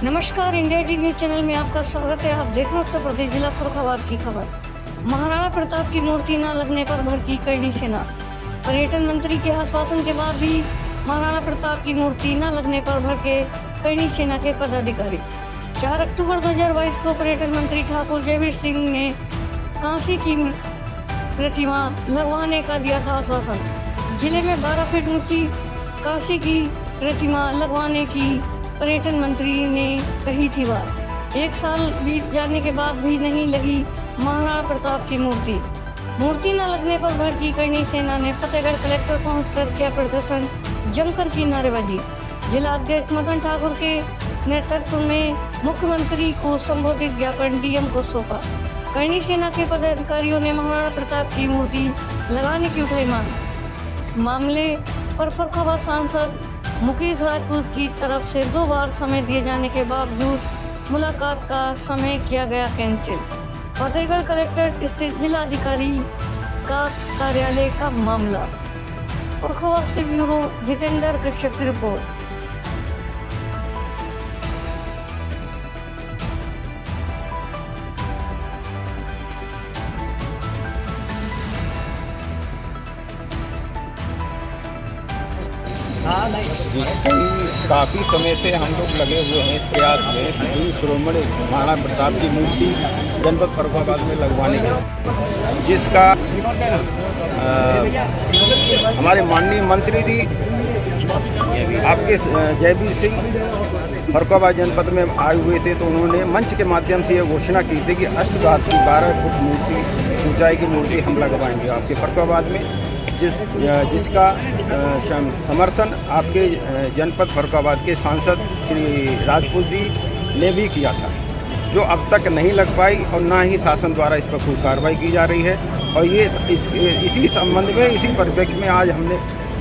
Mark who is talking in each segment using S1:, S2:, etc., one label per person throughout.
S1: नमस्कार, India T news channel में आपका स्वागत है। आप देख रहे हैं उत्तर प्रदेश जिला फर्रुखाबाद की खबर। महाराणा प्रताप की मूर्ति न लगने पर भड़की करणी सेना। पर्यटन मंत्री के आश्वासन के बाद भी महाराणा प्रताप की मूर्ति न लगने पर भड़के करणी सेना के पदाधिकारी। 4 अक्टूबर 2022 को पर्यटन मंत्री ठाकुर जयवीर सिंह ने कांसी की प्रतिमा लगवाने का दिया था आश्वासन। जिले में 12 फीट ऊंची कांसी की प्रतिमा लगवाने की पर्यटन मंत्री ने कही थी बात। 1 साल बीत जाने के बाद भी नहीं लगी महाराणा प्रताप की मूर्ति न लगने पर भड़की करणी सेना ने फतेहगढ़ कलेक्टर पहुंचकर किया प्रदर्शन, जमकर की नारेबाजी। जिला अध्यक्ष मदन ठाकुर के नेतृत्व में मुख्यमंत्री को संबोधित ज्ञापन डीएम को सौंपा। करणी सेना के पदाधिकारियों ने महाराणा प्रताप की मूर्ति लगाने की उठाई मांग। मामले पर फर्रुखाबाद सांसद मुकेश राजपूत की तरफ से 2 बार समय दिए जाने के बावजूद मुलाकात का समय किया गया कैंसिल। फतेहगढ़ कलेक्टर स्थित जिलाधिकारी का कार्यालय का मामला। फर्रुखाबाद से ब्यूरो जितेंद्र कश्यप की रिपोर्ट।
S2: काफ़ी समय से हम लोग लगे हुए हैं इस प्रयास में कि श्रोमणी महाराणा प्रताप की मूर्ति जनपद फर्रुखाबाद में लगवाने की, जिसका हमारे माननीय मंत्री जी आपके जयवीर सिंह फर्रुखाबाद जनपद में आए हुए थे, तो उन्होंने मंच के माध्यम से ये घोषणा की थी कि अष्टधातु की 12 फुट मूर्ति ऊंचाई की मूर्ति हम लगवाएंगे आपके फर्रुखाबाद में, जिसका समर्थन आपके जनपद फर्रुखाबाद के सांसद श्री राजपूत जी ने भी किया था, जो अब तक नहीं लग पाई और ना ही शासन द्वारा इस पर कोई कार्रवाई की जा रही है। और ये इसी संबंध में, इसी परिप्रेक्ष्य में आज हमने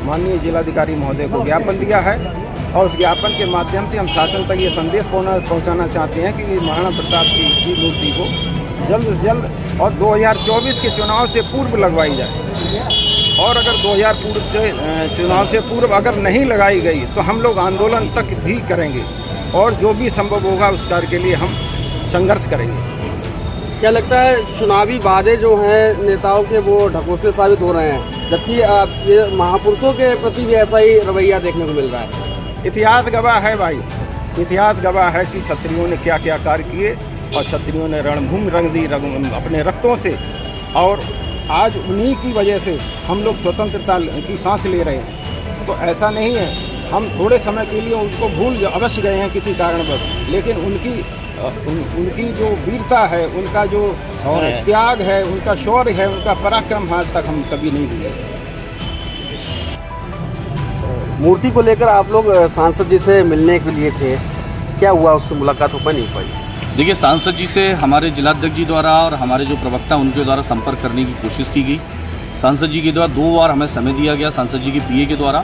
S2: माननीय जिलाधिकारी महोदय को ज्ञापन दिया है और उस ज्ञापन के माध्यम से हम शासन तक ये संदेश पहुँचाना चाहते हैं कि महाराणा प्रताप की मूर्ति को जल्द से जल्द और 2024 के चुनाव से पूर्व लगवाई जाए। और अगर 2000 चुनाव से पूर्व अगर नहीं लगाई गई तो हम लोग आंदोलन तक भी करेंगे और जो भी संभव होगा उस कार्य के लिए हम संघर्ष करेंगे।
S3: क्या लगता है चुनावी वादे जो हैं नेताओं के वो ढकोसले साबित हो रहे हैं, जबकि ये महापुरुषों के प्रति भी ऐसा ही रवैया देखने को मिल रहा है?
S2: इतिहास गवाह है भाई, इतिहास गवाह है कि क्षत्रियों ने क्या क्या कार्य किए और क्षत्रियों ने रणभूमि रंग दी अपने रक्तों से, और आज उन्हीं की वजह से हम लोग स्वतंत्रता की सांस ले रहे हैं। तो ऐसा नहीं है, हम थोड़े समय के लिए उनको भूल अवश्य गए हैं किसी कारणवश, लेकिन उनकी जो वीरता है, उनका जो त्याग है, उनका शौर्य है, उनका पराक्रम आज तक हम कभी नहीं भूले।
S3: मूर्ति को लेकर आप लोग सांसद जी से मिलने के लिए थे, क्या हुआ, उससे मुलाकात हो पाई नहीं पाई?
S4: देखिए, सांसद जी से हमारे जिलाध्यक्ष जी द्वारा और हमारे जो प्रवक्ता उनके द्वारा संपर्क करने की कोशिश की गई। सांसद जी के द्वारा 2 बार हमें समय दिया गया, सांसद जी के पीए के द्वारा,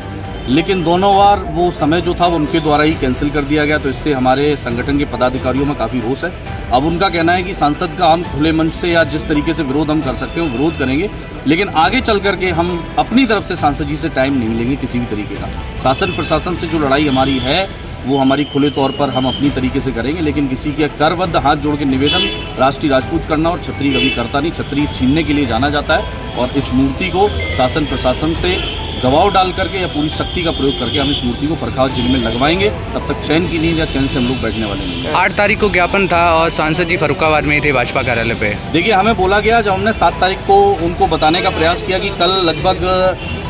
S4: लेकिन दोनों बार वो समय जो था वो उनके द्वारा ही कैंसिल कर दिया गया। तो इससे हमारे संगठन के पदाधिकारियों में काफ़ी रोष है। अब उनका कहना है कि सांसद का हम खुले मंच से या जिस तरीके से विरोध हम कर सकते हैं वो विरोध करेंगे, लेकिन आगे चल करके हम अपनी तरफ से सांसद जी से टाइम नहीं लेंगे किसी भी तरीके का। शासन प्रशासन से जो लड़ाई हमारी है वो हमारी खुले तौर पर हम अपनी तरीके से करेंगे, लेकिन किसी के करबद्ध हाथ जोड़ के निवेदन राष्ट्रीय राजपूत करना और क्षत्रिय कभी करता नहीं। क्षत्रिय छीनने के लिए जाना जाता है और इस मूर्ति को शासन प्रशासन से दबाव डाल करके या पूरी शक्ति का प्रयोग करके हम इस मूर्ति को फर्रुखाबाद जिले में लगवाएंगे। तब तक चैन की नींद या चैन से हम लोग बैठने वाले नहीं।
S5: 8 तारीख को ज्ञापन था और सांसद जी फर्रुखाबाद में ही थे भाजपा कार्यालय पे।
S4: देखिए, हमें बोला गया, जब हमने 7 तारीख को उनको बताने का प्रयास किया कि कल लगभग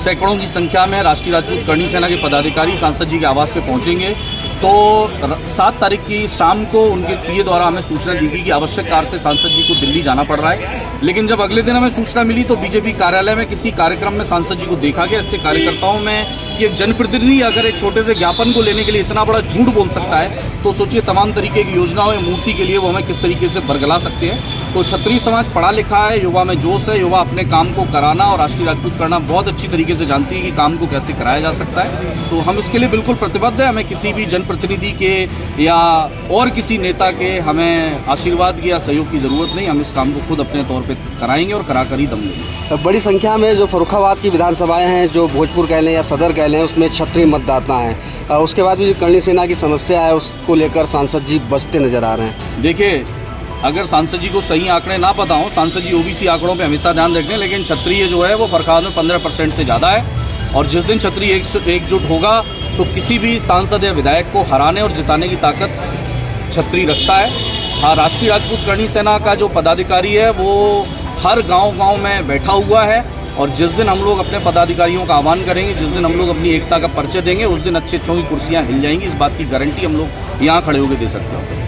S4: सैकड़ों की संख्या में राष्ट्रीय राजपूत करणी सेना के पदाधिकारी सांसद जी के आवास पे पहुंचेंगे, तो 7 तारीख की शाम को उनके पीए द्वारा हमें सूचना दी गई कि आवश्यक कार्य से सांसद जी को दिल्ली जाना पड़ रहा है। लेकिन जब अगले दिन हमें सूचना मिली तो बीजेपी कार्यालय में किसी कार्यक्रम में सांसद जी को देखा गया। इससे कार्यकर्ताओं में कि एक जनप्रतिनिधि अगर एक छोटे से ज्ञापन को लेने के लिए इतना बड़ा झूठ बोल सकता है, तो सोचिए तमाम तरीके की योजनाओं या मूर्ति के लिए वो हमें किस तरीके से बरगला सकते हैं। तो क्षत्रिय समाज पढ़ा लिखा है, युवा में जोश है, युवा अपने काम को कराना और राष्ट्रीय राजपूत करना बहुत अच्छी तरीके से जानती है कि काम को कैसे कराया जा सकता है। तो हम इसके लिए बिल्कुल प्रतिबद्ध हैं। हमें किसी भी जनप्रतिनिधि के या और किसी नेता के हमें आशीर्वाद की या सहयोग की ज़रूरत नहीं। हम इस काम को खुद अपने तौर पर कराएंगे और करा कर ही दम लेंगे।
S3: बड़ी संख्या में जो फर्रुखाबाद की विधानसभाएं हैं, जो भोजपुर कह लें या सदर कह लें, उसमें क्षत्रिय मतदाता हैं। उसके बाद भी जो करणी सेना की समस्या है उसको लेकर सांसद जी बचते नजर आ रहे हैं।
S4: देखिए, अगर सांसद जी को सही आंकड़े ना पता हो, सांसद जी ओबीसी आंकड़ों पे हमेशा ध्यान रखते हैं, लेकिन क्षत्रिय जो है वो फर्रुखाबाद में 15% से ज़्यादा है। और जिस दिन क्षत्रिय एकजुट होगा तो किसी भी सांसद या विधायक को हराने और जिताने की ताकत क्षत्रिय रखता है। हाँ, राष्ट्रीय राजपूत करणी सेना का जो पदाधिकारी है वो हर गांव में बैठा हुआ है और जिस दिन हम लोग अपने पदाधिकारियों का आह्वान करेंगे, जिस दिन हम लोग अपनी एकता का परिचय देंगे, उस दिन अच्छी की कुर्सियां हिल जाएंगी। इस बात की गारंटी हम लोग यहाँ खड़े होकर दे सकते हैं।